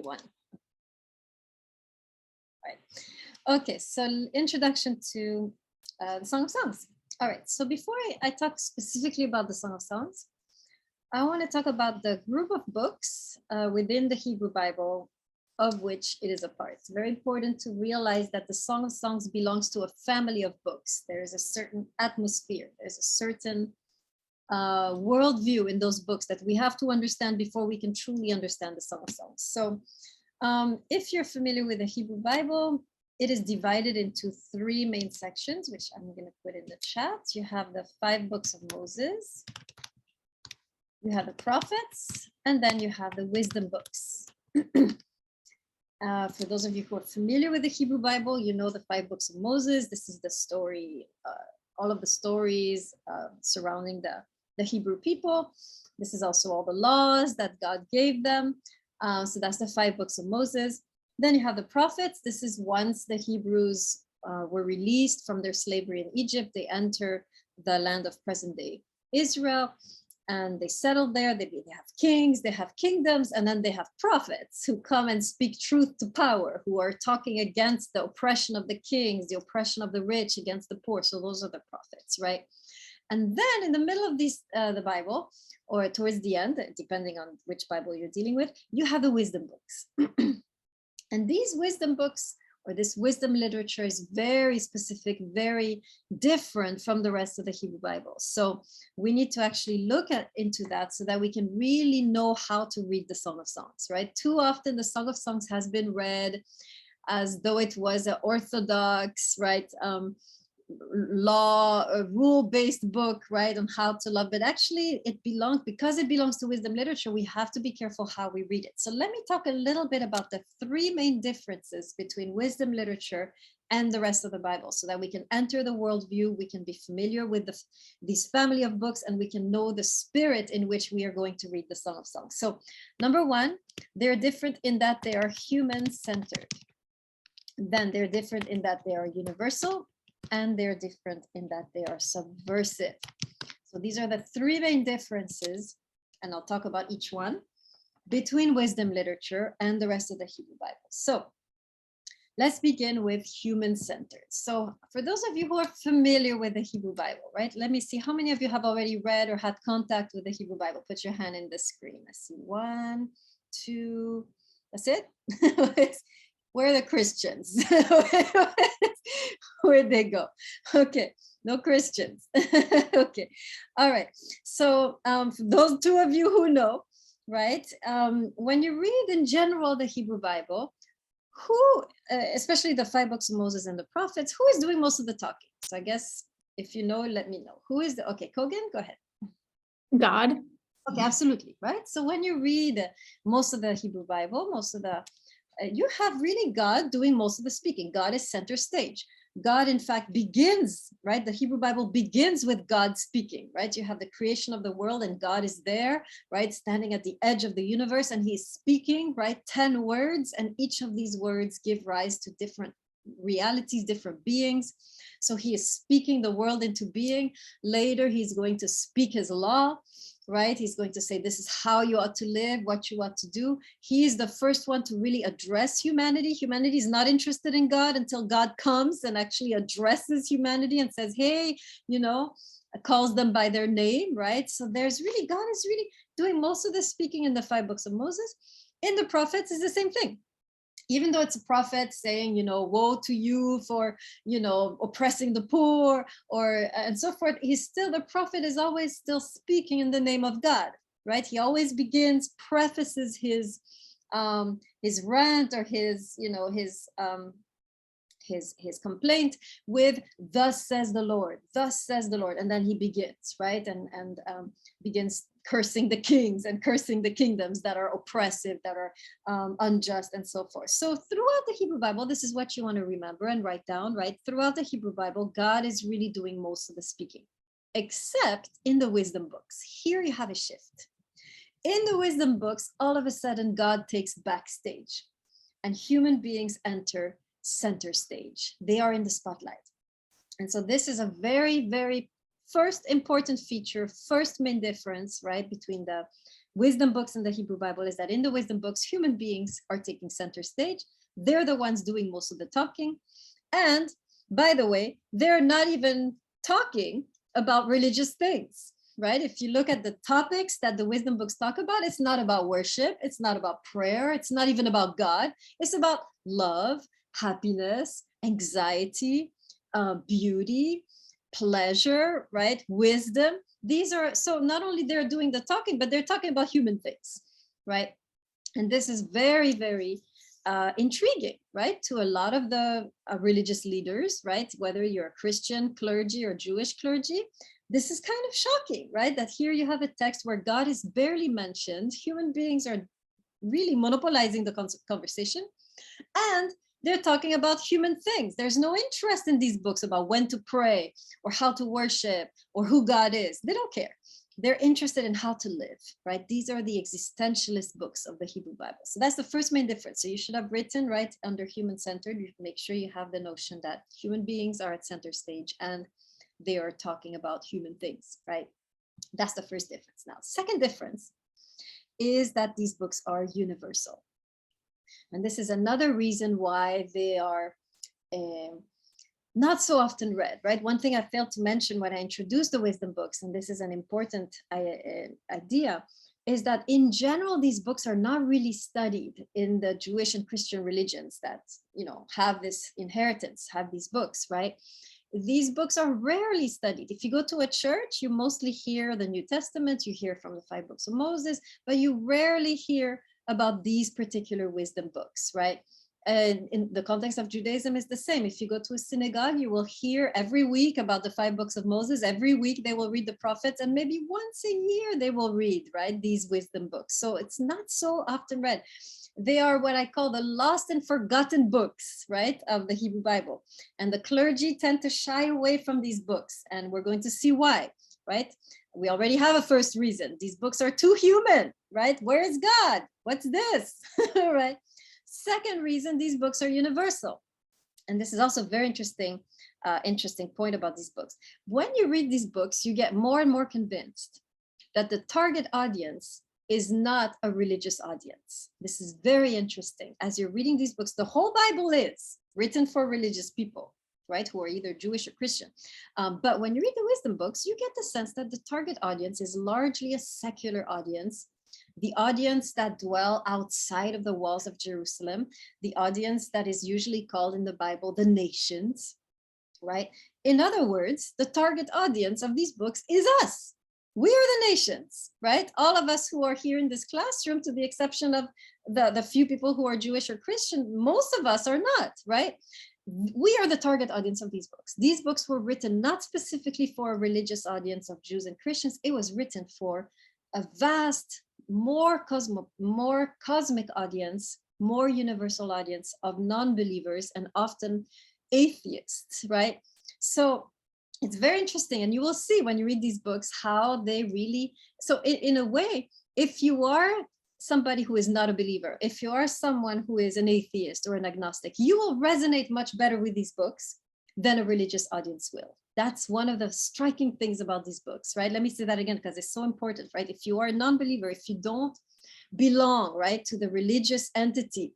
one. Right. Okay, so introduction to the Song of Songs. All right, so before I talk specifically about the Song of Songs, I want to talk about the group of books within the Hebrew Bible of which it is a part. It's very important to realize that the Song of Songs belongs to a family of books. There is a certain atmosphere, there's a certain worldview in those books that we have to understand before we can truly understand the Song of Songs. So if you're familiar with the Hebrew Bible, it is divided into 3 main sections, which I'm going to put in the chat. You have the 5 books of Moses, you have the prophets, and then you have the wisdom books. For those of you who are familiar with the Hebrew Bible, you know the 5 books of Moses. This is the story, all of the stories surrounding the Hebrew people. This is also all the laws that God gave them. So that's the 5 books of Moses. Then you have the prophets. This is once the Hebrews were released from their slavery in Egypt. They enter the land of present-day Israel, and they settled there. They have kings, they have kingdoms, and then they have prophets who come and speak truth to power, who are talking against the oppression of the kings, the oppression of the rich against the poor. So those are the prophets, right? And then in the middle of the Bible, or towards the end, depending on which Bible you're dealing with, you have the wisdom books. And these wisdom books, or this wisdom literature, is very specific, very different from the rest of the Hebrew Bible. So we need to actually look into that so that we can really know how to read the Song of Songs, right? Too often the Song of Songs has been read as though it was an orthodox, right, law, a rule-based book, right, on how to love. But actually because it belongs to wisdom literature, we have to be careful how we read it. So let me talk a little bit about the 3 main differences between wisdom literature and the rest of the Bible, so that we can enter the worldview, we can be familiar with these family of books, and we can know the spirit in which we are going to read the Song of Songs. So number 1, they're different in that they are human-centered. Then they're different in that they are universal, and they're different in that they are subversive. So these are the 3 main differences, and I'll talk about each one, between wisdom literature and the rest of the Hebrew Bible. So let's begin with human-centered. So for those of you who are familiar with the Hebrew Bible, right? Let me see how many of you have already read or had contact with the Hebrew Bible. Put your hand in the screen. I see 1, 2, that's it? Where are the Christians? Where'd they go? Okay, no Christians. Okay, all right. So for those 2 of you who know, right, when you read in general the Hebrew Bible, who, especially the 5 books of Moses and the prophets, who is doing most of the talking? So I guess if you know, let me know. Who is okay, Kogan, go ahead. God. Okay, absolutely, right? So when you read most of the Hebrew Bible, most of the you have really God doing most of the speaking. God is center stage. God, in fact, begins, right? The Hebrew Bible begins with God speaking, right? You have the creation of the world and God is there, right? Standing at the edge of the universe, and he's speaking, right? 10 words, and each of these words give rise to different realities, different beings. So he is speaking the world into being. Later, he's going to speak his law, right? He's going to say, this is how you ought to live, what you ought to do. He is the first one to really address humanity. Humanity is not interested in God until God comes and actually addresses humanity and says, hey, you know, calls them by their name, right? So there's really, God is really doing most of the speaking in the 5 books of Moses. In the prophets is the same thing. Even though it's a prophet saying, you know, woe to you for, you know, oppressing the poor, or and so forth, he's still, the prophet is always still speaking in the name of God, right? He always begins, prefaces his rant or his, you know, his complaint with, thus says the Lord, and then he begins, right? And begins cursing the kings and cursing the kingdoms that are oppressive, that are unjust, and so forth. So throughout the Hebrew Bible, this is what you want to remember and write down, right? Throughout the Hebrew Bible, God is really doing most of the speaking, except in the wisdom books. Here you have a shift. In the wisdom books, all of a sudden, God takes backstage and human beings enter center stage. They are in the spotlight. And so this is a very, very first important feature, first main difference, right, between the wisdom books in the Hebrew Bible is that in the wisdom books, human beings are taking center stage. They're the ones doing most of the talking. And by the way, they're not even talking about religious things, right? If you look at the topics that the wisdom books talk about, it's not about worship. It's not about prayer. It's not even about God. It's about love, happiness, anxiety, beauty, pleasure, right? Wisdom. These are, so not only they're doing the talking, but they're talking about human things, right? And this is very, very intriguing, right? To a lot of the religious leaders, right? Whether you're a Christian clergy or Jewish clergy, this is kind of shocking, right? That here you have a text where God is barely mentioned. Human beings are really monopolizing the conversation. And they're talking about human things. There's no interest in these books about when to pray or how to worship or who God is. They don't care. They're interested in how to live, right? These are the existentialist books of the Hebrew Bible. So that's the first main difference. So you should have written, right, under human-centered, you make sure you have the notion that human beings are at center stage and they are talking about human things, right? That's the first difference. Now, second difference is that these books are universal. And this is another reason why they are not so often read, right? One thing I failed to mention when I introduced the wisdom books, and this is an important idea, is that in general, these books are not really studied in the Jewish and Christian religions that, you know, have this inheritance, have these books, right? These books are rarely studied. If you go to a church, you mostly hear the New Testament, you hear from the 5 books of Moses, but you rarely hear about these particular wisdom books, right? And in the context of Judaism is the same. If you go to a synagogue, you will hear every week about the 5 books of Moses. Every week they will read the prophets, and maybe once a year they will read, right, these wisdom books. So it's not so often read. They are what I call the lost and forgotten books, right, of the Hebrew Bible. And the clergy tend to shy away from these books, and we're going to see why, right? We already have a first reason. These books are too human, right? Where is God? What's this, right? Second reason, these books are universal. And this is also a very interesting point about these books. When you read these books, you get more and more convinced that the target audience is not a religious audience. This is very interesting. As you're reading these books, the whole Bible is written for religious people, right, who are either Jewish or Christian. But when you read the wisdom books, you get the sense that the target audience is largely a secular audience, the audience that dwell outside of the walls of Jerusalem, the audience that is usually called in the Bible the nations, right? In other words, the target audience of these books is us. We are the nations, right? All of us who are here in this classroom, to the exception of the few people who are Jewish or Christian, most of us are not, right? We are the target audience of these books. These books were written not specifically for a religious audience of Jews and Christians. It was written for a vast, more cosmic audience, more universal audience of non-believers and often atheists, right? So it's very interesting. And you will see when you read these books how they really, so in a way, if you are somebody who is not a believer, if you are someone who is an atheist or an agnostic, you will resonate much better with these books than a religious audience will. That's one of the striking things about these books, right? Let me say that again, because it's so important, right? If you are a non-believer, if you don't belong, right, to the religious entity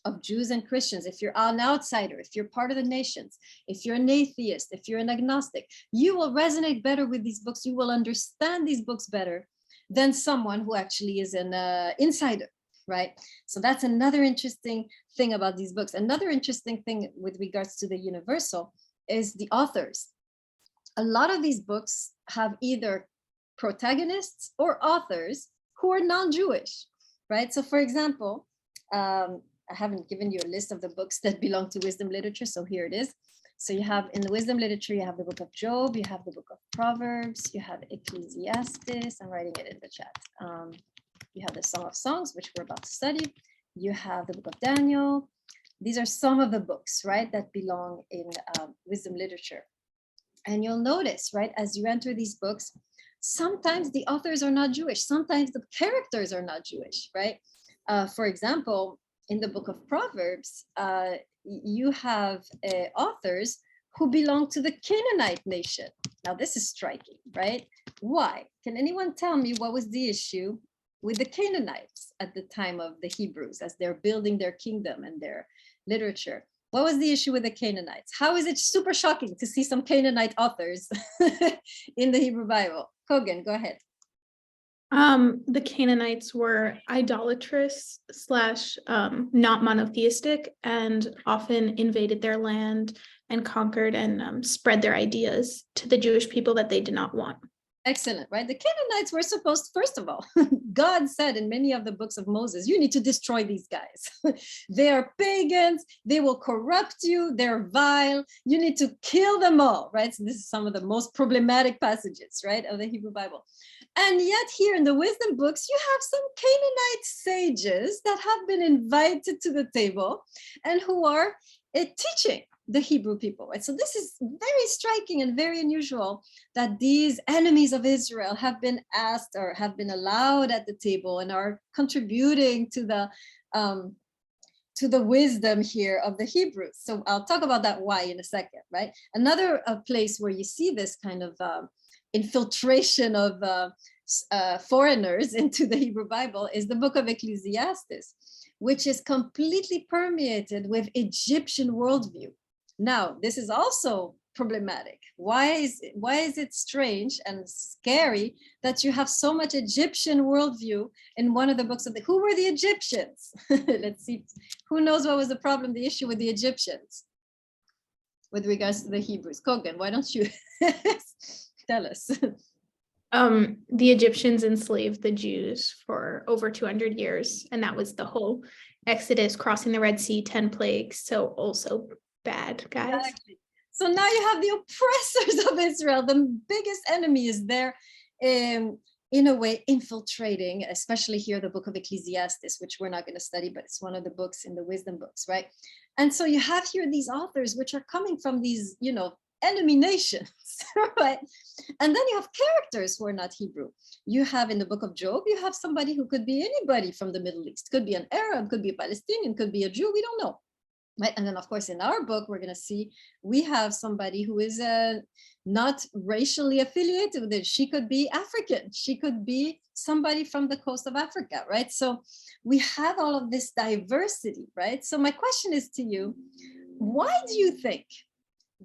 of Jews and Christians, if you're an outsider, if you're part of the nations, if you're an atheist, if you're an agnostic, you will resonate better with these books. You will understand these books better than someone who actually is an insider, right? So that's another interesting thing about these books. Another interesting thing with regards to the universal is the authors. A lot of these books have either protagonists or authors who are non-Jewish, right? So for example, I haven't given you a list of the books that belong to wisdom literature, so here it is. So you have, in the wisdom literature, you have the book of Job, you have the book of Proverbs, you have Ecclesiastes, I'm writing it in the chat. You have the Song of Songs, which we're about to study. You have the book of Daniel. These are some of the books, right, that belong in wisdom literature. And you'll notice, right, as you enter these books, sometimes the authors are not Jewish. Sometimes the characters are not Jewish, right? For example, in the book of Proverbs, you have authors who belong to the Canaanite nation. Now, this is striking, right? Why? Can anyone tell me what was the issue with the Canaanites at the time of the Hebrews as they're building their kingdom and their literature. What was the issue with the Canaanites? How is it super shocking to see some Canaanite authors in the Hebrew Bible? Kogan, go ahead. The Canaanites were idolatrous slash not monotheistic, and often invaded their land and conquered and spread their ideas to the Jewish people that they did not want. Excellent, right? The Canaanites were supposed, first of all, God said in many of the books of Moses, you need to destroy these guys. They are pagans, they will corrupt you, they're vile, you need to kill them all, right? So this is some of the most problematic passages, right, of the Hebrew Bible. And yet here in the wisdom books, you have some Canaanite sages that have been invited to the table and who are teaching the Hebrew people, right? So this is very striking and very unusual that these enemies of Israel have been asked or have been allowed at the table and are contributing to the wisdom here of the Hebrews. So I'll talk about that why in a second, right? Another place where you see this kind of infiltration of foreigners into the Hebrew Bible is the book of Ecclesiastes, which is completely permeated with Egyptian worldview. Now, this is also problematic. Why is it strange and scary that you have so much Egyptian worldview in one of the books of the, who were the Egyptians? Let's see, who knows what was the problem, the issue with the Egyptians with regards to the Hebrews? Kogan, why don't you tell us? The Egyptians enslaved the Jews for over 200 years, and that was the whole Exodus, crossing the Red Sea, 10 plagues. So also bad, guys. Exactly. So now you have the oppressors of Israel. The biggest enemy is there, in a way, infiltrating, especially here, the book of Ecclesiastes, which we're not going to study, but it's one of the books in the wisdom books, right? And so you have here these authors, which are coming from these, enemy nations, right? And then you have characters who are not Hebrew. You have in the book of Job, you have somebody who could be anybody from the Middle East, could be an Arab, could be a Palestinian, could be a Jew, we don't know. Right. And then, of course, in our book, we're going to see we have somebody who is not racially affiliated with it. She could be African. She could be somebody from the coast of Africa. Right. So we have all of this diversity. Right. So my question is to you, why do you think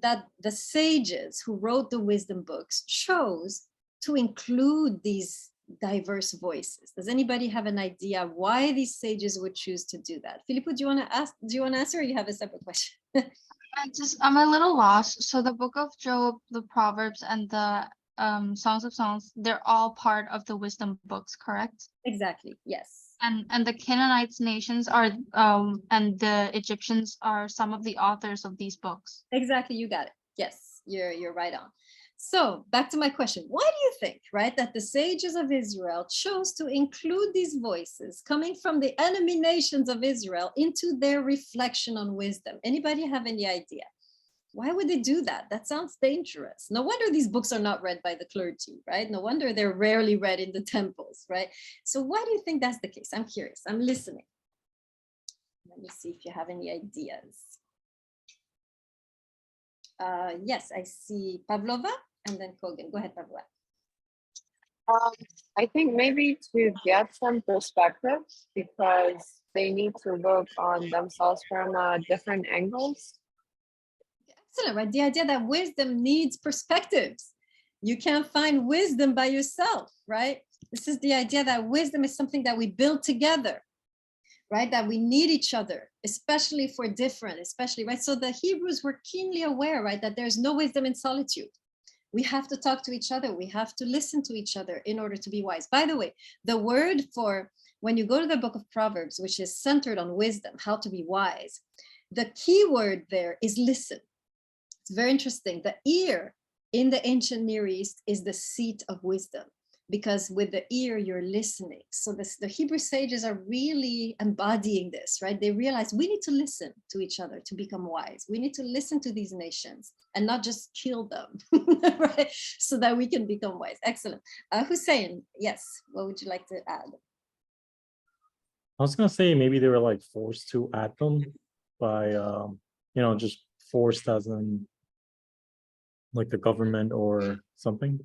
that the sages who wrote the wisdom books chose to include these diverse voices? Does anybody have an idea why these sages would choose to do that? Filippo, do you want to answer, or you have a separate question? I'm a little lost. So the book of Job, the Proverbs, and the Songs of Songs, they're all part of the wisdom books, correct? Exactly, yes. And the Canaanites nations are and the Egyptians are some of the authors of these books. Exactly, you got it. Yes, you're right on. So back to my question, why do you think, right, that the sages of Israel chose to include these voices coming from the enemy nations of Israel into their reflection on wisdom? Anybody have any idea? Why would they do that? That sounds dangerous. No wonder these books are not read by the clergy, right? No wonder they're rarely read in the temples, right? So why do you think that's the case? I'm curious, I'm listening. Let me see if you have any ideas. Yes, I see Pavlova and then Kogan. Go ahead, Pavlova. I think maybe to get some perspectives, because they need to look on themselves from different angles. Excellent, right? The idea that wisdom needs perspectives. You can't find wisdom by yourself, right? This is the idea that wisdom is something that we build together, right? That we need each other, especially if we're different, especially, right? So the Hebrews were keenly aware, right, that there's no wisdom in solitude. We have to talk to each other. We have to listen to each other in order to be wise. By the way, the word for when you go to the book of Proverbs, which is centered on wisdom, how to be wise, the key word there is listen. It's very interesting. The ear in the ancient Near East is the seat of wisdom, because with the ear, you're listening. So the Hebrew sages are really embodying this, right? They realize we need to listen to each other to become wise. We need to listen to these nations and not just kill them, right? So that we can become wise. Excellent. Hussein, yes, what would you like to add? I was going to say maybe they were like forced to add them by, just forced as in like the government or something.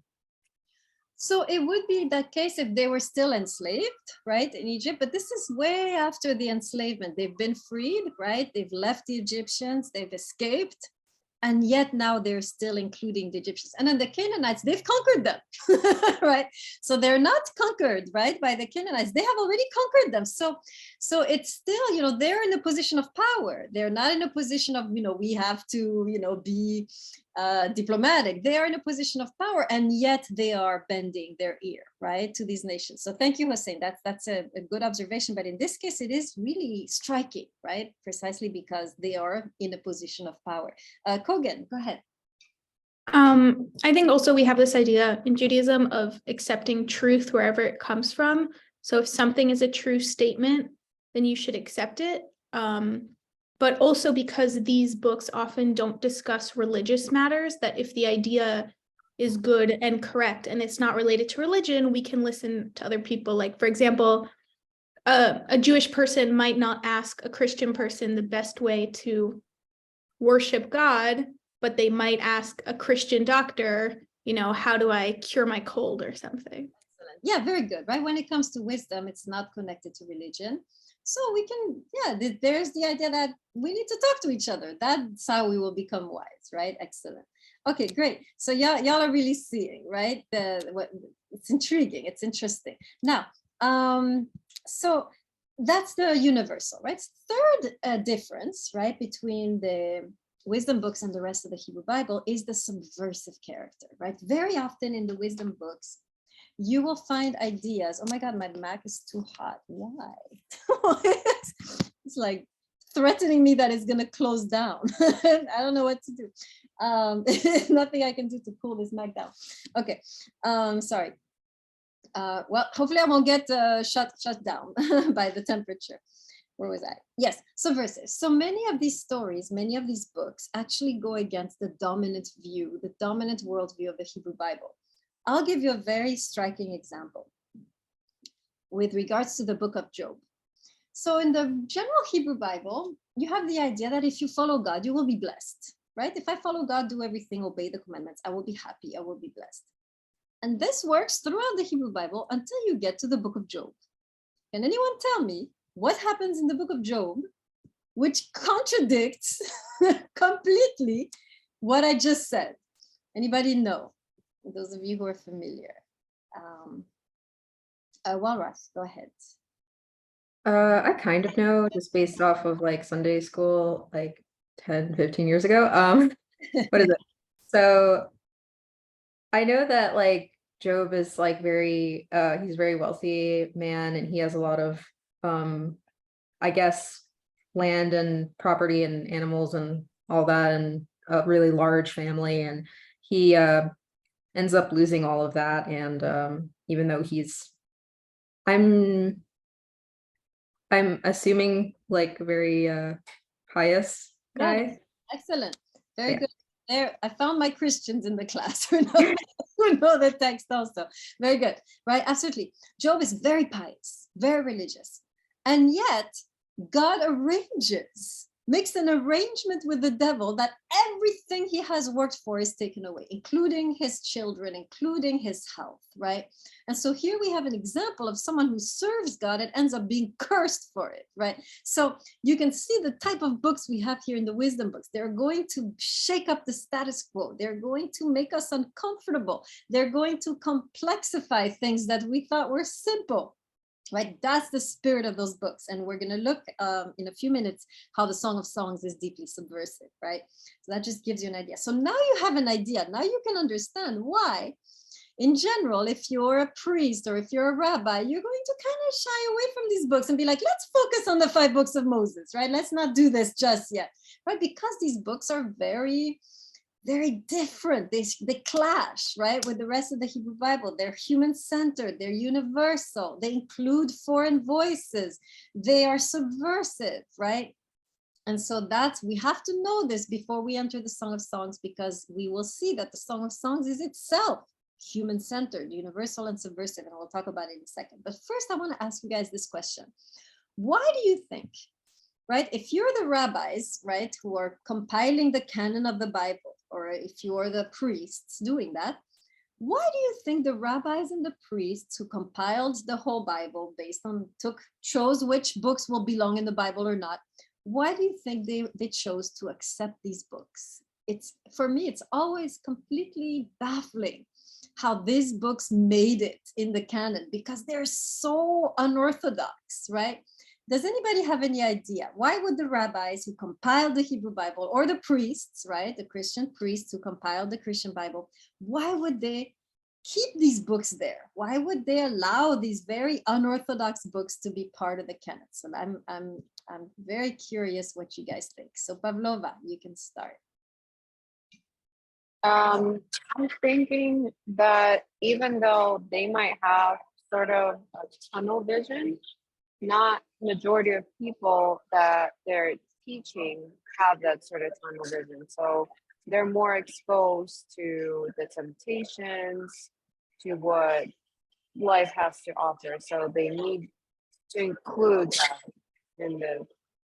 So it would be that case if they were still enslaved, right, in Egypt. But this is way after the enslavement. They've been freed, right? They've left the Egyptians, they've escaped. And yet now they're still including the Egyptians. And then the Canaanites, they've conquered them, right? So they're not conquered, right, by the Canaanites. They have already conquered them. So it's still, you know, they're in a position of power. They're not in a position of, you know, we have to, you know, be diplomatic. They are in a position of power, and yet they are bending their ear, right, to these nations. So thank you, Hossein. That's a good observation. But in this case, it is really striking, right, precisely because they are in a position of power. Kogan, go ahead. I think also we have this idea in Judaism of accepting truth wherever it comes from. So if something is a true statement, then you should accept it. But also because these books often don't discuss religious matters, that if the idea is good and correct and it's not related to religion, we can listen to other people. Like, for example, a Jewish person might not ask a Christian person the best way to worship God, but they might ask a Christian doctor, you know, how do I cure my cold or something? Excellent. Yeah, very good, right? When it comes to wisdom, it's not connected to religion. So we can, yeah, there's the idea that we need to talk to each other. That's how we will become wise, right? Excellent. Okay, great. So y'all are really seeing, right? It's intriguing, it's interesting. Now, so that's the universal, right? Third difference, right, between the wisdom books and the rest of the Hebrew Bible is the subversive character, right? Very often in the wisdom books, you will find ideas. Oh my God, my Mac is too hot. Why? It's like threatening me that it's going to close down. I don't know what to do. Nothing I can do to cool this Mac down. Okay, sorry. Well, hopefully I won't get shut down by the temperature. Where was I? Yes, subversive. So many of these stories, many of these books actually go against the dominant view, the dominant worldview of the Hebrew Bible. I'll give you a very striking example with regards to the book of Job. So in the general Hebrew Bible, you have the idea that if you follow God, you will be blessed, right? If I follow God, do everything, obey the commandments, I will be happy, I will be blessed. And this works throughout the Hebrew Bible until you get to the book of Job. Can anyone tell me what happens in the book of Job, which contradicts completely what I just said? Anybody know? Those of you who are familiar. Walras, go ahead. I kind of know, just based off of like Sunday school, like 10, 15 years ago. What is it? So I know that like Job is like very, he's a very wealthy man, and he has a lot of, I guess, land and property and animals and all that, and a really large family. And he ends up losing all of that. And even though he's, I'm assuming like very pious guy. Yeah, excellent. Very Yeah. good. There, I found my Christians in the class who know the text also. Very good, right? Absolutely. Job is very pious, very religious. And yet God makes an arrangement with the devil that everything he has worked for is taken away, including his children, including his health, right? And so here we have an example of someone who serves God and ends up being cursed for it, right? So you can see the type of books we have here in the wisdom books. They're going to shake up the status quo. They're going to make us uncomfortable. They're going to complexify things that we thought were simple. Right, that's the spirit of those books, and we're going to look in a few minutes how the Song of Songs is deeply subversive, right? So that just gives you an idea. So now you have an idea. Now you can understand why, in general, if you're a priest or if you're a rabbi, you're going to kind of shy away from these books and be like, let's focus on the 5 books of Moses, right? Let's not do this just yet, right? Because these books are very different. They clash, right, with the rest of the Hebrew Bible. They're human-centered, they're universal, they include foreign voices, they are subversive, right? And so we have to know this before we enter the Song of Songs, because we will see that the Song of Songs is itself human-centered, universal and subversive, and we'll talk about it in a second. But first, I want to ask you guys this question. Why do you think, right, if you're the rabbis, right, who are compiling the canon of the Bible, or if you're the priests doing that, why do you think the rabbis and the priests who compiled the whole Bible based on, chose which books will belong in the Bible or not, why do you think they chose to accept these books? It's, for me, it's always completely baffling how these books made it in the canon, because they're so unorthodox, right? Does anybody have any idea? Why would the rabbis who compiled the Hebrew Bible, or the priests, right, the Christian priests who compiled the Christian Bible, why would they keep these books there? Why would they allow these very unorthodox books to be part of the canon? So I'm very curious what you guys think. So Pavlova, you can start. I'm thinking that even though they might have sort of a tunnel vision, not majority of people that they're teaching have that sort of tunnel vision. So they're more exposed to the temptations, to what life has to offer. So they need to include that in the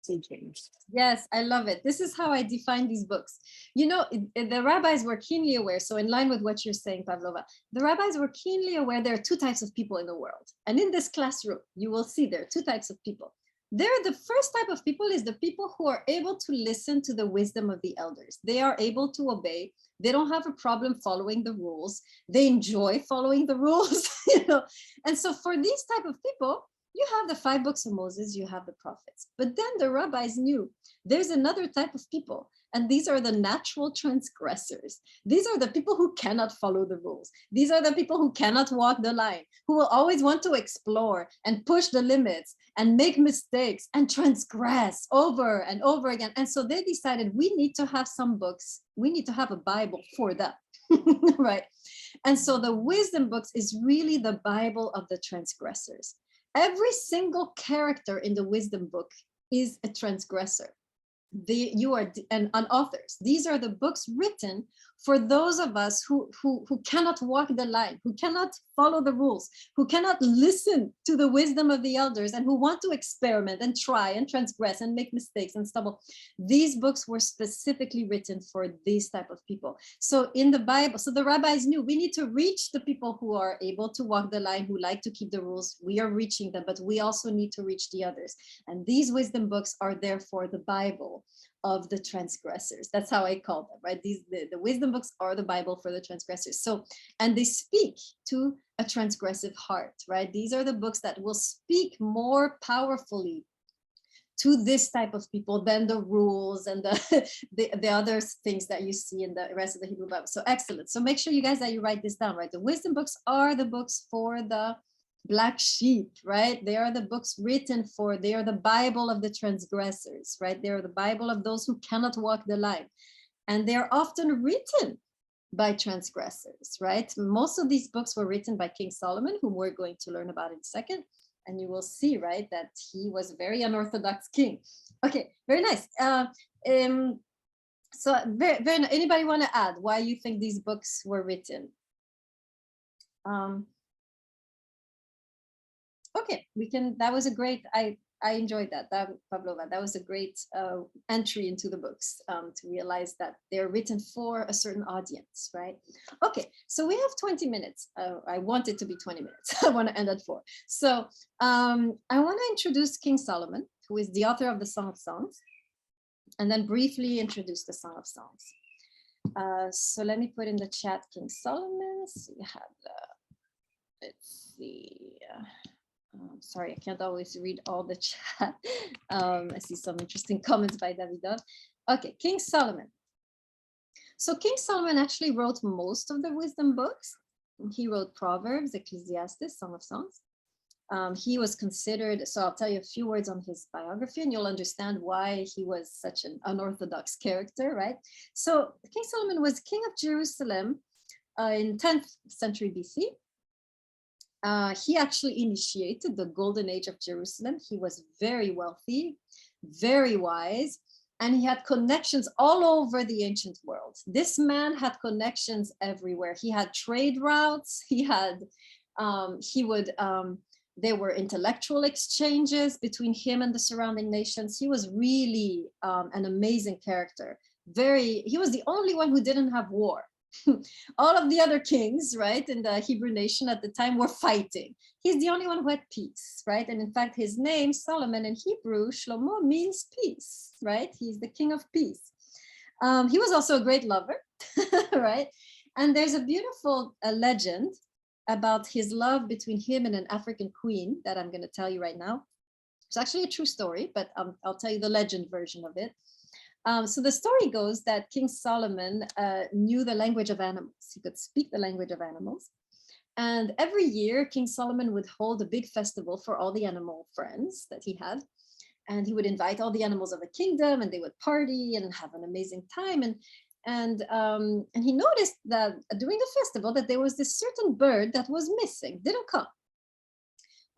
teachings. Yes, I love it. This is how I define these books. You know, the rabbis were keenly aware. So in line with what you're saying, Pavlova, the rabbis were keenly aware there are two types of people in the world. And in this classroom, you will see there are two types of people. The first type of people is the people who are able to listen to the wisdom of the elders. They are able to obey. They don't have a problem following the rules. They enjoy following the rules, you know. And so for these type of people, you have the 5 books of Moses, you have the prophets. But then the rabbis knew there's another type of people, and these are the natural transgressors. These are the people who cannot follow the rules. These are the people who cannot walk the line, who will always want to explore and push the limits and make mistakes and transgress over and over again. And so they decided we need to have some books. We need to have a Bible for them, right? And so the wisdom books is really the Bible of the transgressors. Every single character in the wisdom book is a transgressor. And authors. These are the books written for those of us who cannot walk the line, who cannot follow the rules, who cannot listen to the wisdom of the elders, and who want to experiment and try and transgress and make mistakes and stumble. These books were specifically written for these type of people. So in the Bible, so the rabbis knew we need to reach the people who are able to walk the line, who like to keep the rules. We are reaching them, but we also need to reach the others. And these wisdom books are therefore the Bible of the transgressors. That's how I call them, right? The wisdom books are the Bible for the transgressors. So, and they speak to a transgressive heart, right? These are the books that will speak more powerfully to this type of people than the rules and the other things that you see in the rest of the Hebrew Bible. So excellent. So make sure you guys that you write this down, right? The wisdom books are the books for the black sheep, right? They are the books written for, they are the Bible of the transgressors, right? They are the Bible of those who cannot walk the line. And they're often written by transgressors, right? Most of these books were written by King Solomon, whom we're going to learn about in a second. And you will see, right, that he was a very unorthodox king. Okay, very nice. So anybody want to add why you think these books were written? Okay, we can, that was a great, I enjoyed that, Pavlova, that was a great entry into the books to realize that they're written for a certain audience, right? Okay, so we have 20 minutes. I want it to be 20 minutes. I want to end at 4. So I want to introduce King Solomon, who is the author of the Song of Songs, and then briefly introduce the Song of Songs. So let me put in the chat King Solomon. So you have the, let's see. Sorry, I can't always read all the chat. I see some interesting comments by Davidov. Okay, King Solomon. So King Solomon actually wrote most of the wisdom books. He wrote Proverbs, Ecclesiastes, Song of Songs. He was considered, so I'll tell you a few words on his biography and you'll understand why he was such an unorthodox character, right? So King Solomon was king of Jerusalem in 10th century BC. He actually initiated the golden age of Jerusalem. He was very wealthy, very wise, and he had connections all over the ancient world. This man had connections everywhere. He had trade routes. He had, there were intellectual exchanges between him and the surrounding nations. He was really an amazing character. He was the only one who didn't have war. All of the other kings, right, in the Hebrew nation at the time were fighting. He's the only one who had peace, right? And in fact, his name, Solomon, in Hebrew, Shlomo, means peace, right? He's the king of peace. He was also a great lover, right? And there's a beautiful legend about his love between him and an African queen that I'm going to tell you right now. It's actually a true story, but I'll tell you the legend version of it. So the story goes that King Solomon knew the language of animals. He could speak the language of animals. And every year, King Solomon would hold a big festival for all the animal friends that he had. And he would invite all the animals of the kingdom, and they would party and have an amazing time. And he noticed that during the festival that there was this certain bird that was missing, didn't come.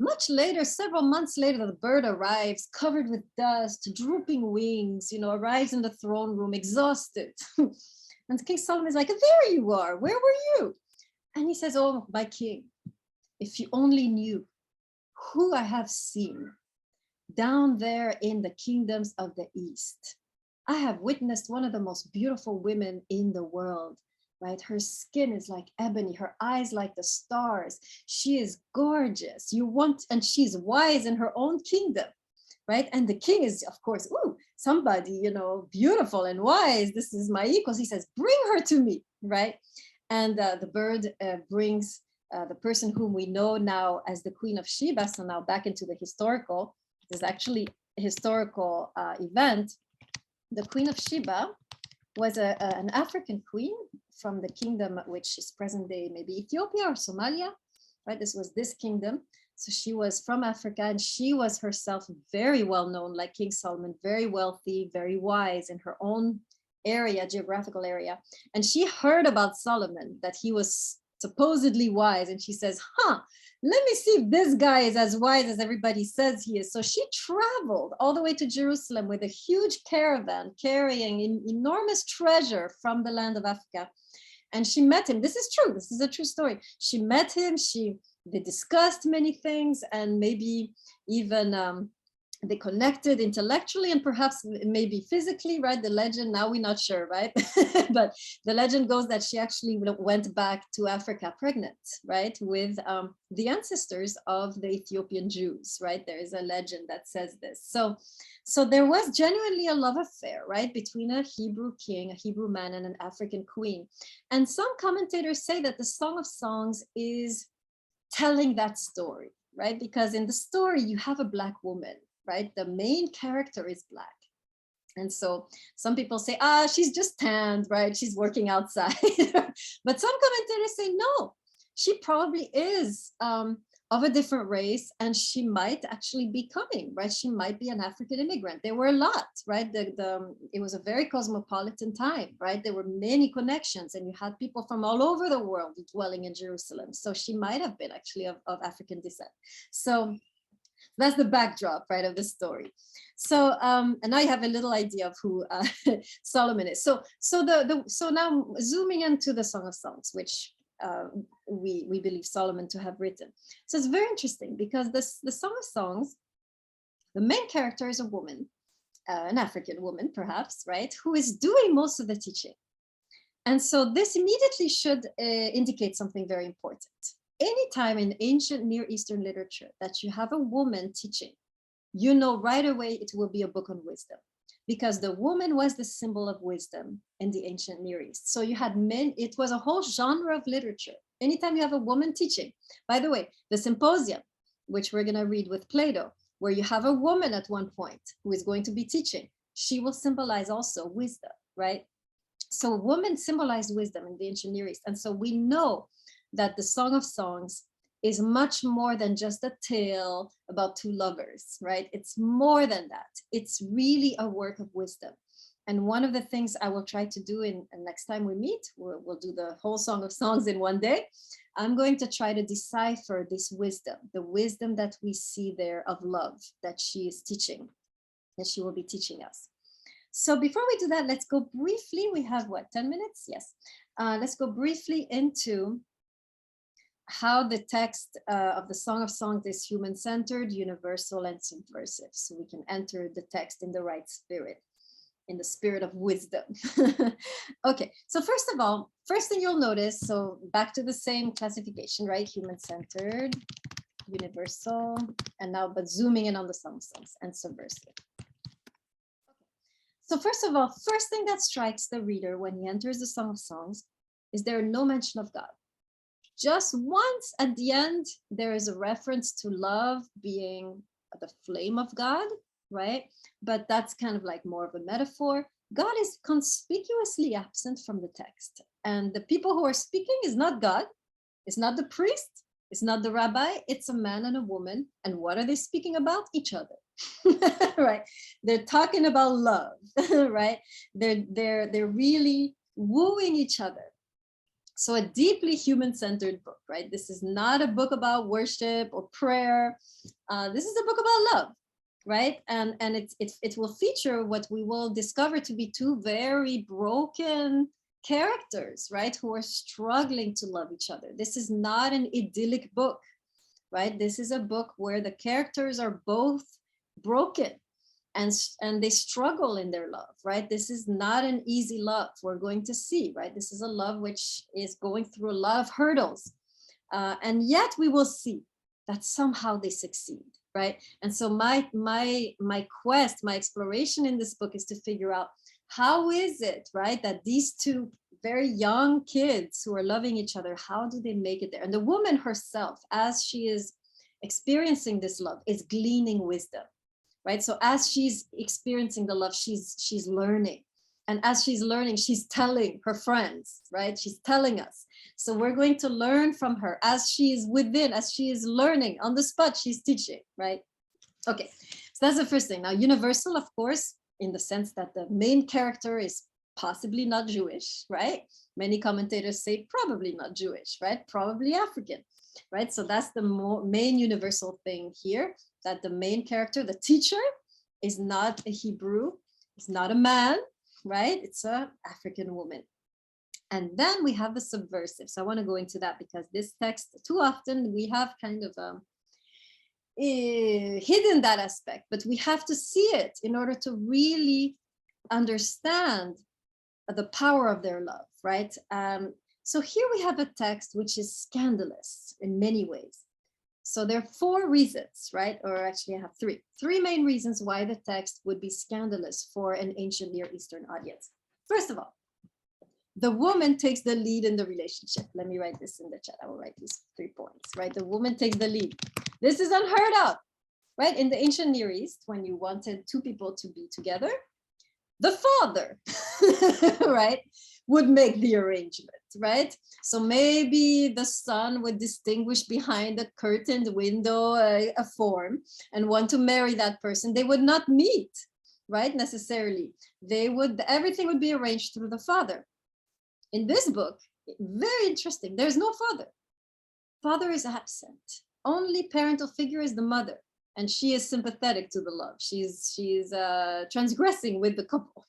Much later, several months later, the bird arrives covered with dust, drooping wings, arrives in the throne room, exhausted. And King Solomon is like, there you are, where were you? And he says, oh, my king, if you only knew who I have seen down there in the kingdoms of the East. I have witnessed one of the most beautiful women in the world. Right? Her skin is like ebony, her eyes like the stars. She is gorgeous. And she's wise in her own kingdom, right? And the king is, of course, ooh, somebody, beautiful and wise. This is my equals. He says, bring her to me, right? And the bird brings the person whom we know now as the Queen of Sheba. So now back into the historical, this is actually a historical event. The Queen of Sheba was an African queen from the kingdom, which is present day, maybe Ethiopia or Somalia, right? This was this kingdom. So she was from Africa, and she was herself very well known, like King Solomon, very wealthy, very wise in her own area, geographical area. And she heard about Solomon, that he was supposedly wise. And she says, let me see if this guy is as wise as everybody says he is. So she traveled all the way to Jerusalem with a huge caravan carrying enormous treasure from the land of Africa. And she met him. This is true. This is a true story. She met him. They discussed many things, and maybe even they connected intellectually and perhaps maybe physically, right? The legend, now we're not sure, right? But the legend goes that she actually went back to Africa pregnant, right? With the ancestors of the Ethiopian Jews, right? There is a legend that says this. So there was genuinely a love affair, right? Between a Hebrew king, a Hebrew man, and an African queen. And some commentators say that the Song of Songs is telling that story, right? Because in the story, you have a Black woman, right? The main character is Black. And so some people say, she's just tanned, right? She's working outside. But some commentators say, no, she probably is of a different race, and she might actually be coming, right? She might be an African immigrant. There were a lot, right? It was a very cosmopolitan time, right? There were many connections, and you had people from all over the world dwelling in Jerusalem. So she might have been actually of African descent. So that's the backdrop, right, of the story. So, and now you have a little idea of who Solomon is. So now zooming into the Song of Songs, which we believe Solomon to have written. So it's very interesting because the Song of Songs, the main character is a woman, an African woman, perhaps, right, who is doing most of the teaching. And so this immediately should indicate something very important. Anytime in ancient Near Eastern literature that you have a woman teaching, you know right away it will be a book on wisdom, because the woman was the symbol of wisdom in the ancient Near East. So you had men, it was a whole genre of literature. Anytime you have a woman teaching, by the way, the symposium, which we're gonna read with Plato, where you have a woman at one point who is going to be teaching, she will symbolize also wisdom, right? So woman symbolized wisdom in the ancient Near East. And so we know that the Song of Songs is much more than just a tale about two lovers, right? It's more than that. It's really a work of wisdom. And one of the things I will try to do in next time we meet, we'll do the whole Song of Songs in one day. I'm going to try to decipher this wisdom, the wisdom that we see there of love that she is teaching, that she will be teaching us. So before we do that, let's go briefly, we have what, 10 minutes? Yes. Let's go briefly into how the text of the Song of Songs is human-centered, universal, and subversive. So we can enter the text in the right spirit. in the spirit of wisdom. Okay, so first of all, first thing you'll notice, so back to the same classification, right? Human-centered, universal, and now but zooming in on the Song of Songs and subversive. So first of all, first thing that strikes the reader when he enters the Song of Songs is there no mention of God. Just once at the end, there is a reference to love being the flame of God, right? But that's kind of like more of a metaphor. God is conspicuously absent from the text. And the people who are speaking is not God, it's not the priest, it's not the rabbi, it's a man and a woman. And what are they speaking about? Each other, right? They're talking about love, right? They're really wooing each other. So a deeply human-centered book, right? This is not a book about worship or prayer. This is a book about love, right? And it will feature what we will discover to be two very broken characters, right? Who are struggling to love each other. This is not an idyllic book, right? This is a book where the characters are both broken and they struggle in their love, right? This is not an easy love, we're going to see, right? This is a love which is going through a lot of hurdles. And yet we will see that somehow they succeed, right? And so my quest, my exploration in this book is to figure out how is it, right, that these two very young kids who are loving each other, how do they make it there? And the woman herself, as she is experiencing this love, is gleaning wisdom, right? So as she's experiencing the love, she's learning. And as she's learning, she's telling her friends, right? She's telling us. So we're going to learn from her as she is within, as she is learning on the spot, she's teaching, right? Okay, so that's the first thing. Now, universal, of course, in the sense that the main character is possibly not Jewish, right? Many commentators say probably not Jewish, right? Probably African, right? So that's the main universal thing here, that the main character, the teacher, is not a Hebrew, is not a man, right? It's an African woman. And then we have the subversive. So I want to go into that because this text, too often we have kind of hidden that aspect, but we have to see it in order to really understand the power of their love, right? So here we have a text which is scandalous in many ways. So there are 4 reasons, right? Or actually I have 3 main reasons why the text would be scandalous for an ancient Near Eastern audience. First of all, the woman takes the lead in the relationship. Let me write this in the chat. I will write these 3 points, right? The woman takes the lead. This is unheard of, right? In the ancient Near East, when you wanted 2 people to be together, the father, right, would make the arrangement, right? So maybe the son would distinguish behind a curtained window a form and want to marry that person. They would not meet, right, necessarily. Everything would be arranged through the father. In this book, very interesting, there's no father. Father is absent. Only parental figure is the mother. And she is sympathetic to the love. She's transgressing with the couple,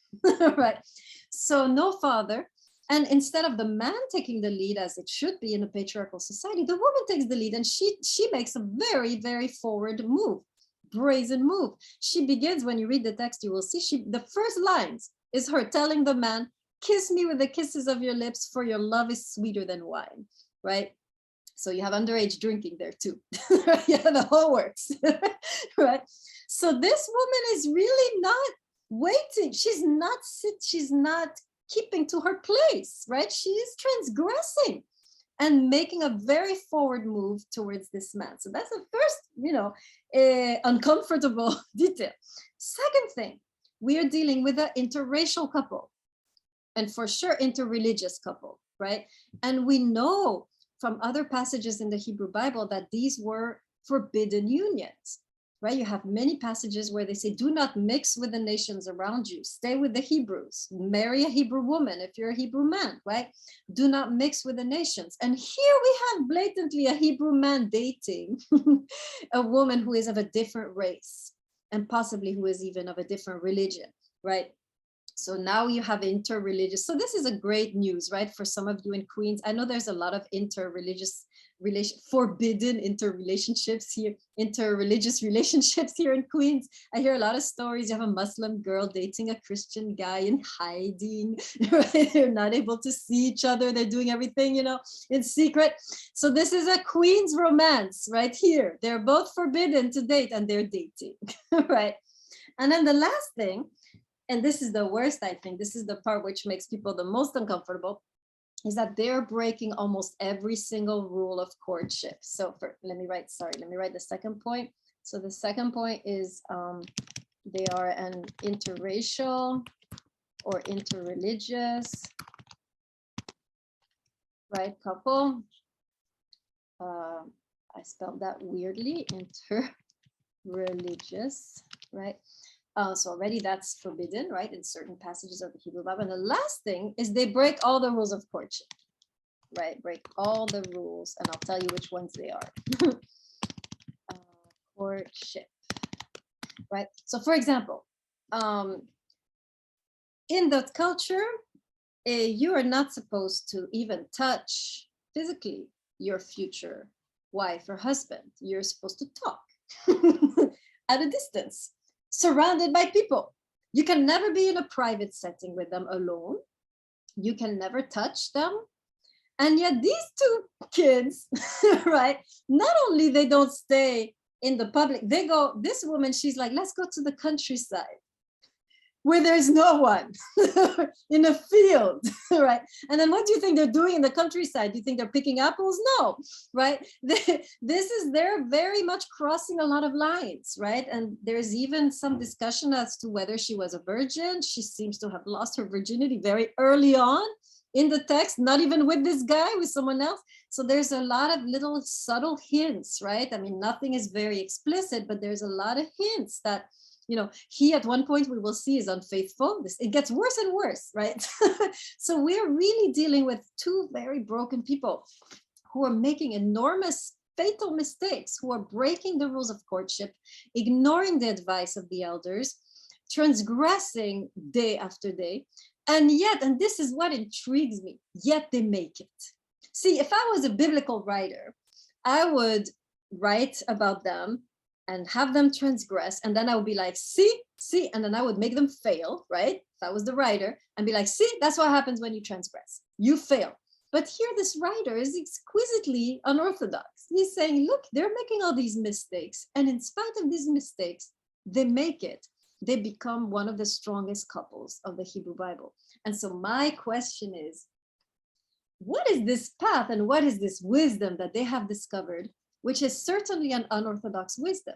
right? So no father. And instead of the man taking the lead, as it should be in a patriarchal society, the woman takes the lead and she makes a very, very forward move, brazen move. She begins, when you read the text, you will see the first lines is her telling the man, kiss me with the kisses of your lips, for your love is sweeter than wine, right? So you have underage drinking there too. Yeah, the whole works, right? So this woman is really not waiting. She's not keeping to her place, right? She is transgressing and making a very forward move towards this man. So that's the first, uncomfortable detail. Second thing, we are dealing with an interracial couple, and for sure interreligious couple, right? And we know from other passages in the Hebrew Bible that these were forbidden unions, right? You have many passages where they say, do not mix with the nations around you. Stay with the Hebrews. Marry a Hebrew woman if you're a Hebrew man, right? Do not mix with the nations. And here we have blatantly a Hebrew man dating a woman who is of a different race and possibly who is even of a different religion, right? So now you have interreligious. So this is a great news, right? For some of you in Queens. I know there's a lot of interreligious forbidden interrelationships here, interreligious relationships here in Queens. I hear a lot of stories. You have a Muslim girl dating a Christian guy in hiding, right? They're not able to see each other. They're doing everything, you know, in secret. So this is a Queens romance right here. They're both forbidden to date and they're dating, right? And then the last thing, and this is the worst, I think, this is the part which makes people the most uncomfortable, is that they're breaking almost every single rule of courtship. So let me write the second point. So the second point is they are an interracial or interreligious, right, couple. I spelled that weirdly, interreligious, right? So already that's forbidden, right, in certain passages of the Hebrew Bible. And the last thing is they break all the rules of courtship, right? Break all the rules, and I'll tell you which ones they are. Courtship, right? So for example, in that culture, you are not supposed to even touch physically your future wife or husband. You're supposed to talk at a distance, surrounded by people. You can never be in a private setting with them alone. You can never touch them. And yet these two kids, right, not only they don't stay in the public, they go, this woman, she's like, let's go to the countryside where there's no one, in a field, right? And then what do you think they're doing in the countryside? Do you think they're picking apples? No, right? They're very much crossing a lot of lines, right? And there's even some discussion as to whether she was a virgin. She seems to have lost her virginity very early on in the text, not even with this guy, with someone else. So there's a lot of little subtle hints, right? I mean, nothing is very explicit, but there's a lot of hints that, you know, he at one point we will see is unfaithful. It gets worse and worse, right? So we're really dealing with two very broken people who are making enormous fatal mistakes, who are breaking the rules of courtship, ignoring the advice of the elders, transgressing day after day. And yet, and this is what intrigues me, yet they make it. See, if I was a biblical writer, I would write about them and have them transgress, and then I would be like, see, and then I would make them fail, right? If I was the writer, and be like, see, that's what happens when you transgress, you fail. But here this writer is exquisitely unorthodox. He's saying, look, they're making all these mistakes, and in spite of these mistakes, they make it. They become one of the strongest couples of the Hebrew Bible. And so my question is, what is this path and what is this wisdom that they have discovered, which is certainly an unorthodox wisdom,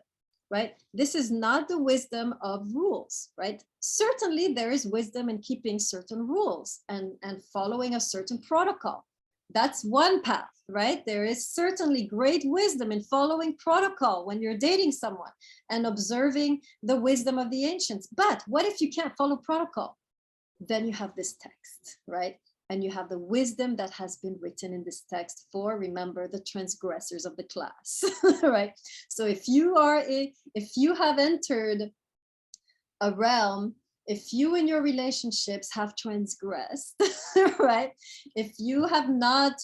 right? This is not the wisdom of rules, right? Certainly there is wisdom in keeping certain rules and following a certain protocol. That's one path, right? There is certainly great wisdom in following protocol when you're dating someone and observing the wisdom of the ancients. But what if you can't follow protocol? Then you have this text, right? And you have the wisdom that has been written in this text for, remember, the transgressors of the class, right? So if you have entered a realm, if you in your relationships have transgressed, right? If you have not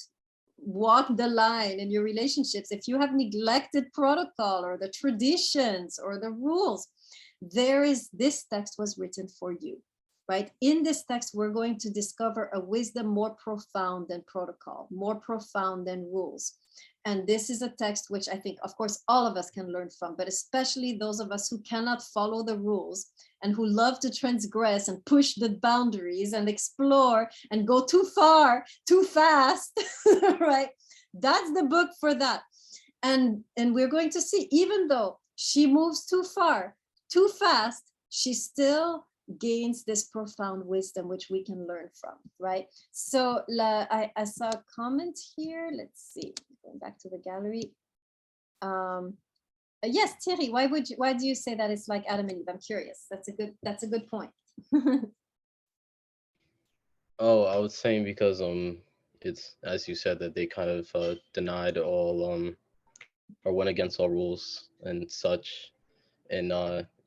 walked the line in your relationships, if you have neglected protocol or the traditions or the rules, this text was written for you. Right? In this text, we're going to discover a wisdom more profound than protocol, more profound than rules. And this is a text which I think, of course, all of us can learn from, but especially those of us who cannot follow the rules and who love to transgress and push the boundaries and explore and go too far, too fast, right? That's the book for that. And we're going to see, even though she moves too far, too fast, she still gains this profound wisdom which we can learn from, right? So I saw a comment here. Let's see, going back to the gallery. Yes, Thierry, why do you say that it's like Adam and Eve? I'm curious. That's a good point. Oh, I was saying because it's, as you said, that they kind of denied all or went against all rules and such,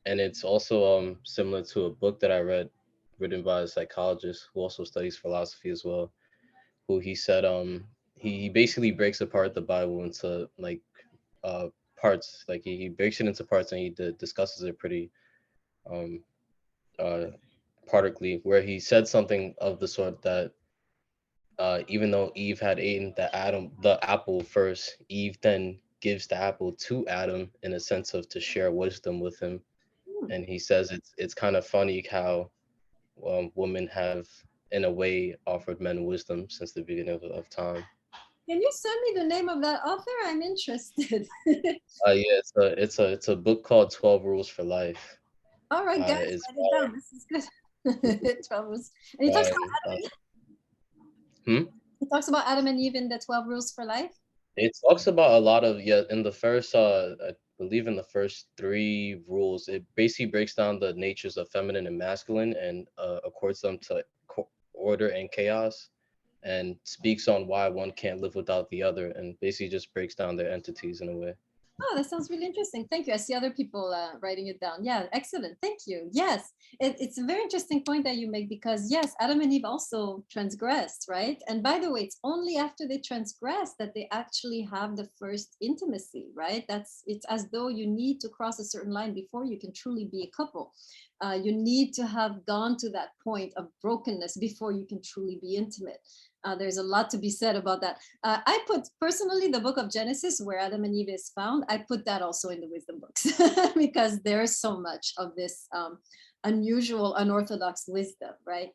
and it's also similar to a book that I read written by a psychologist who also studies philosophy as well, who he said he basically breaks apart the Bible into like parts. Like he breaks it into parts and he discusses it pretty um particularly, where he said something of the sort that even though Eve had eaten the apple first, Eve then gives the apple to Adam in a sense of to share wisdom with him. And he says it's kind of funny how women have in a way offered men wisdom since the beginning of time. Can you send me the name of that author? I'm interested. Yeah, it's a book called 12 Rules for Life. All right, guys, It's write it down. This is good. 12 rules. And he talks about by, Adam and hmm? Eve. He talks about Adam and Eve in the 12 rules for life. It talks about a lot of, yeah, in the first I believe in the first 3 rules, it basically breaks down the natures of feminine and masculine and accords them to order and chaos, and speaks on why one can't live without the other, and basically just breaks down their entities in a way. Oh, that sounds really interesting. Thank you. I see other people writing it down. Yeah, excellent. Thank you. Yes, it's a very interesting point that you make, because yes, Adam and Eve also transgressed, right? And by the way, it's only after they transgress that they actually have the first intimacy, right? It's as though you need to cross a certain line before you can truly be a couple. You need to have gone to that point of brokenness before you can truly be intimate. There's a lot to be said about that. I put personally the book of Genesis, where Adam and Eve is found, I put that also in the wisdom books because there's so much of this unusual, unorthodox wisdom, right?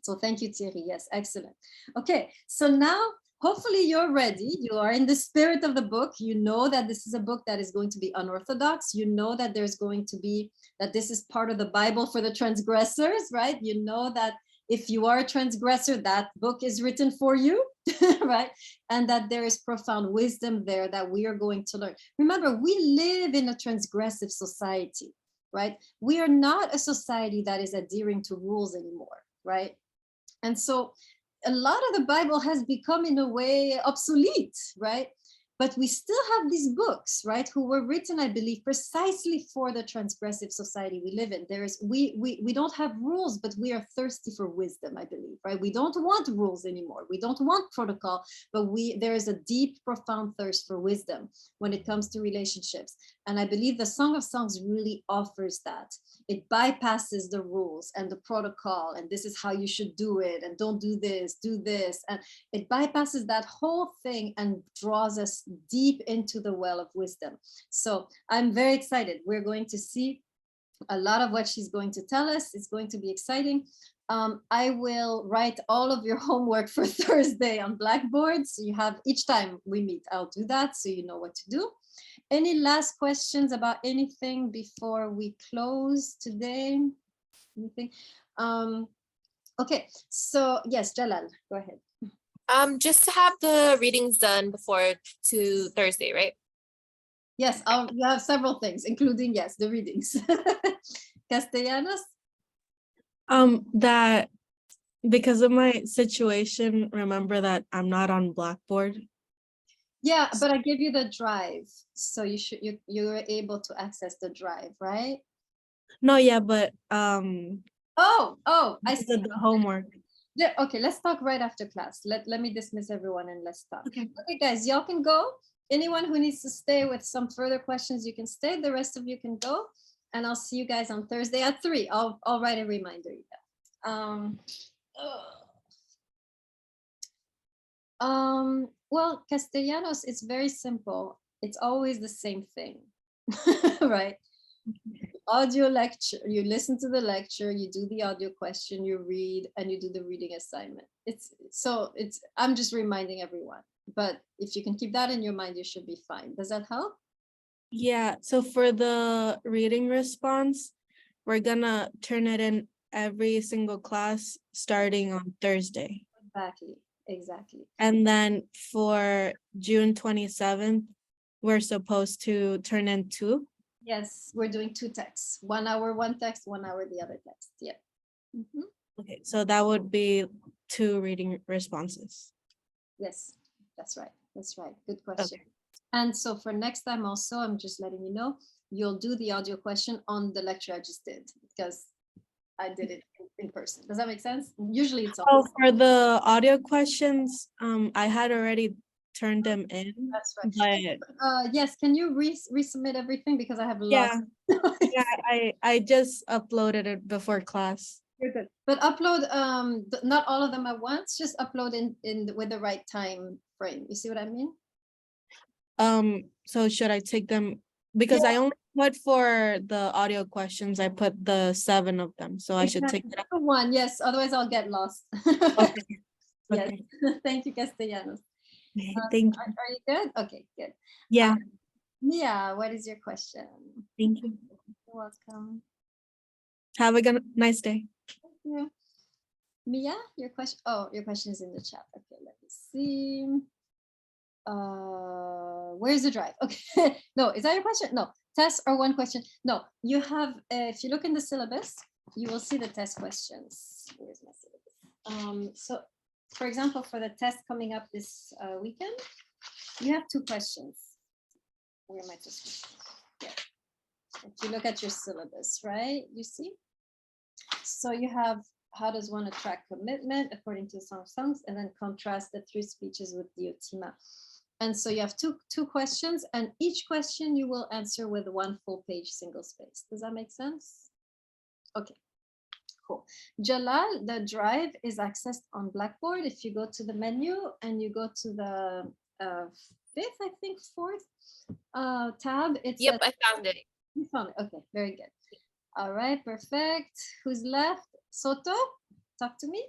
So thank you, Thierry. Yes, excellent. Okay, so now hopefully you're ready. You are in the spirit of the book. You know that this is a book that is going to be unorthodox. You know that there's going to be, that this is part of the Bible for the transgressors, right? You know that if you are a transgressor, that book is written for you, right? And that there is profound wisdom there that we are going to learn. Remember, we live in a transgressive society, right? We are not a society that is adhering to rules anymore, right? And so a lot of the Bible has become in a way obsolete, right? But we still have these books, right, who were written, I believe, precisely for the transgressive society we live in. We don't have rules, but we are thirsty for wisdom, I believe, right? We don't want rules anymore. We don't want protocol, but there is a deep, profound thirst for wisdom when it comes to relationships. And I believe the Song of Songs really offers that. It bypasses the rules and the protocol, and this is how you should do it, and don't do this, do this. And it bypasses that whole thing and draws us deep into the well of wisdom. So I'm very excited. We're going to see a lot of what she's going to tell us. It's going to be exciting. I will write all of your homework for Thursday on Blackboard. So you have, each time we meet, I'll do that so you know what to do. Any last questions about anything before we close today? Anything? Okay, so yes, Jalal, go ahead. Just to have the readings done before to Thursday, right? Yes, you have several things, including, yes, the readings. Castellanos? That because of my situation, remember that I'm not on Blackboard. Yeah, but I gave you the drive, so you're able to access the drive, right? No, yeah, but Oh, I see. the homework. Yeah, okay, let's talk right after class. Let me dismiss everyone and let's talk. Okay. Okay, guys, y'all can go. Anyone who needs to stay with some further questions, you can stay. The rest of you can go. And I'll see you guys on Thursday at 3. I'll write a reminder. Well, Castellanos, it's very simple. It's always the same thing, right? Audio lecture, you listen to the lecture, you do the audio question, you read, and you do the reading assignment. I'm just reminding everyone, but if you can keep that in your mind, you should be fine. Does that help? Yeah, so for the reading response, we're gonna turn it in every single class starting on Thursday. Exactly. And then for June 27th, we're supposed to turn in 2. Yes, we're doing 2 texts. 1 hour, one text, 1 hour, the other text. Yeah. Mm-hmm. Okay, so that would be 2 reading responses. Yes, that's right. That's right. Good question. Okay. And so for next time also, I'm just letting you know, you'll do the audio question on the lecture I just did, because I did it in person. Does that make sense? Usually it's Oh, always. for the audio questions, I had already turned them in. That's right. But yes, can you resubmit everything because I have yeah, lost. yeah, I just uploaded it before class. You're good. But upload not all of them at once, just upload in with the right time frame. You see what I mean? So should I take them? Because I only put for the audio questions, I put the 7 of them. So I should take Exactly. that. The one, yes, otherwise I'll get lost. Okay. Yes. Okay. Thank you, Castellanos. Thank you. Are you good? Okay, good. Yeah, Mia, what is your question? thank you. You're welcome. Have a good, nice day. Thank you. Mia, your question. Oh, your question is in the chat. Okay, let me see. Where's the drive? Okay. No, is that your question? No. Test or one question? No. You have, if you look in the syllabus, you will see the test questions. Where's my syllabus? So, for example, for the test coming up this weekend, you have 2 questions. Where am I just? Yeah. If you look at your syllabus, right? You see? So you have how does one attract commitment according to the Song of Songs, and then contrast the 3 speeches with Diotima. And so you have two questions, and each question you will answer with 1 full page single space. Does that make sense? Okay, cool. Jalal, the drive is accessed on Blackboard. If you go to the menu and you go to the 5th, I think 4th tab, it's Yep, I found it. you found it. Okay, very good. All right, perfect. Who's left? Soto, talk to me.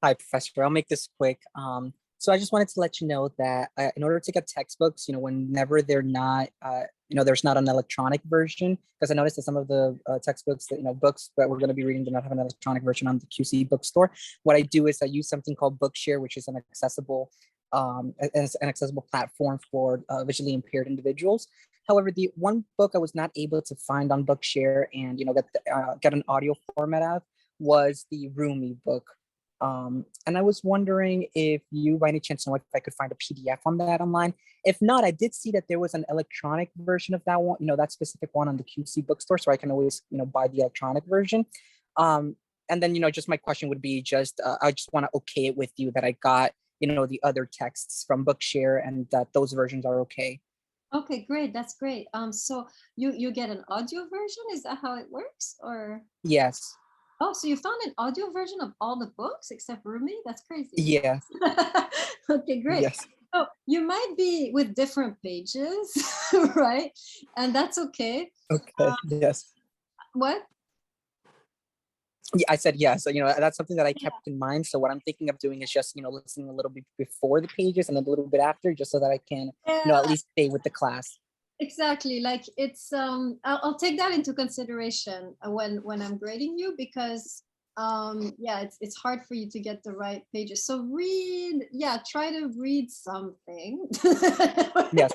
Hi, Professor. I'll make this quick. So I just wanted to let you know that in order to get textbooks, whenever they're not, there's not an electronic version, because I noticed that some of the textbooks that, books that we're going to be reading do not have an electronic version on the QC bookstore. What I do is I use something called Bookshare, which is an accessible platform for visually impaired individuals. However, the one book I was not able to find on Bookshare and get an audio format of was the Rumi book. And I was wondering if you, by any chance, know if I could find a PDF on that online. If not, I did see that there was an electronic version of that one, that specific one on the QC bookstore, so I can always, buy the electronic version. And then, just my question would be I just want to okay it with you that I got, the other texts from Bookshare and that those versions are okay. Okay, great. That's great. So you get an audio version? Is that how it works? Or Yes. oh, so you found an audio version of all the books except Rumi? That's crazy. Yeah. Okay, great. Yes. So you might be with different pages, right? And that's okay. Okay. Yes. What? Yeah, I said yes. So, that's something that I kept in mind. So what I'm thinking of doing is just, listening a little bit before the pages and then a little bit after, just so that I can, at least stay with the class. Exactly. Like it's I'll take that into consideration when I'm grading you, because yeah, it's hard for you to get the right pages. So try to read something. Yes.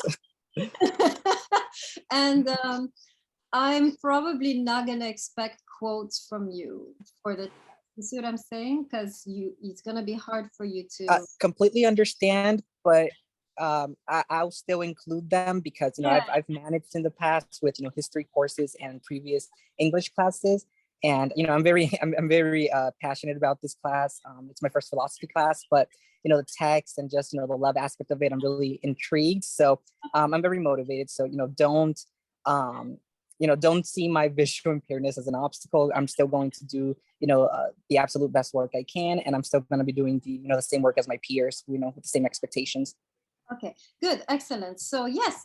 And I'm probably not gonna expect quotes from you for the. You see what I'm saying? Because it's gonna be hard for you to. Completely understand, but I'll still include them because I've managed in the past with history courses and previous English classes, and I'm very passionate about this class. It's my first philosophy class, but the text and just the love aspect of it, I'm really intrigued. So I'm very motivated. So don't see my visual impairness as an obstacle. I'm still going to do the absolute best work I can, and I'm still going to be doing the same work as my peers, with the same expectations. Okay, good, excellent. So yes,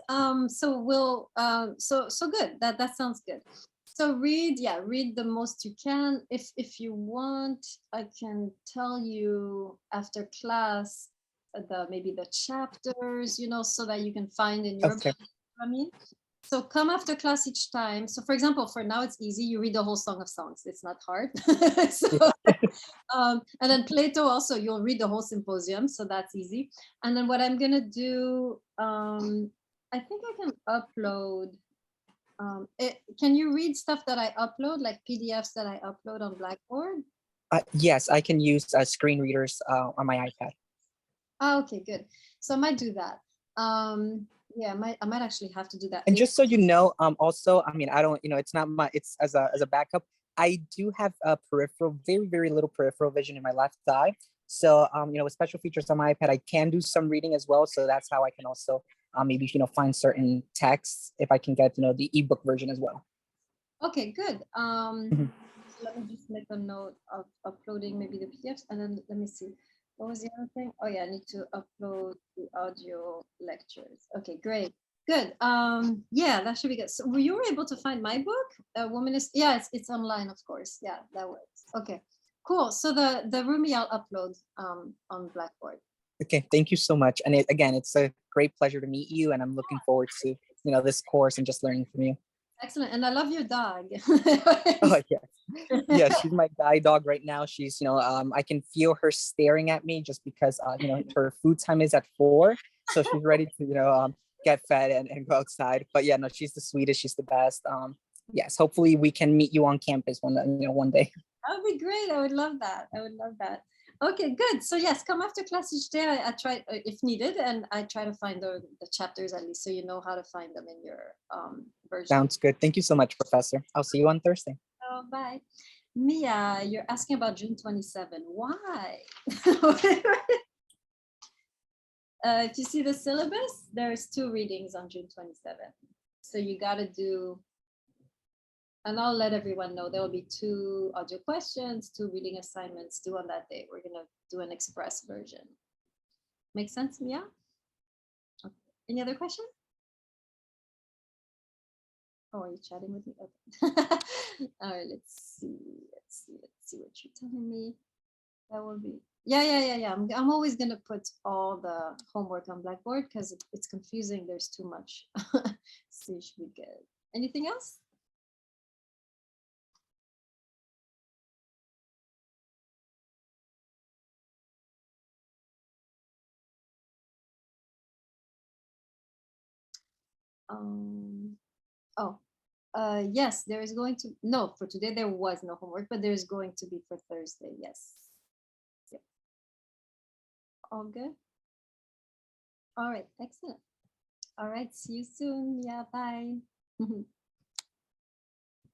so we'll so good. That sounds good. So read the most you can. If you want, I can tell you after class maybe the chapters, so that you can find in your Okay. book. I mean, so come after class each time. So for example, for now it's easy. You read the whole Song of Songs. It's not hard. So, and then Plato also, you'll read the whole symposium. So that's easy. And then what I'm going to do, I think I can upload. Can you read stuff that I upload, like PDFs that I upload on Blackboard? Yes, I can use screen readers on my iPad. Oh, okay, good. So I might do that. Yeah, I might actually have to do that. And just so you know, also, I mean, I don't, it's not my, it's as a backup. I do have a peripheral, very, very little peripheral vision in my left eye. So, with special features on my iPad, I can do some reading as well. So that's how I can also maybe, find certain texts if I can get, the ebook version as well. Okay, good. Mhm. Let me just make a note of uploading maybe the PDFs, and then let me see. What was the other thing? Oh yeah, I need to upload the audio lectures. Okay, great. Good. Yeah, that should be good. So were you able to find my book? A Woman is, yeah, it's online, of course. Yeah, that works. Okay, cool. So the Rumi I'll upload on Blackboard. Okay, thank you so much. And again, it's a great pleasure to meet you, and I'm looking forward to, this course and just learning from you. Excellent. And I love your dog. Oh yeah. Yeah, she's my guide dog right now. She's, I can feel her staring at me just because, her food time is at 4. So she's ready to, get fed and go outside. But yeah, no, she's the sweetest. She's the best. Yes, hopefully we can meet you on campus one day. That would be great. I would love that. I would love that. Okay, good. So yes, come after class each day. I try, if needed, and I try to find the chapters at least so you know how to find them in your version. Sounds good. Thank you so much, Professor. I'll see you on Thursday. Oh, bye. Mia, you're asking about June 27. Why? If you see the syllabus, there's 2 readings on June 27. So you got to do, and I'll let everyone know there will be 2 audio questions, 2 reading assignments due on that day. We're going to do an express version. Make sense, Mia? Okay. Any other questions? Oh, are you chatting with me? Okay. All right, let's see what you're telling me. That will be, yeah. I'm always gonna put all the homework on Blackboard because it's confusing. There's too much. So you should be good. Anything else? Oh, yes, there is going to, no, for today there was no homework, but there's going to be for Thursday, yes. Yep. All good? All right, excellent. All right, see you soon. Yeah, bye.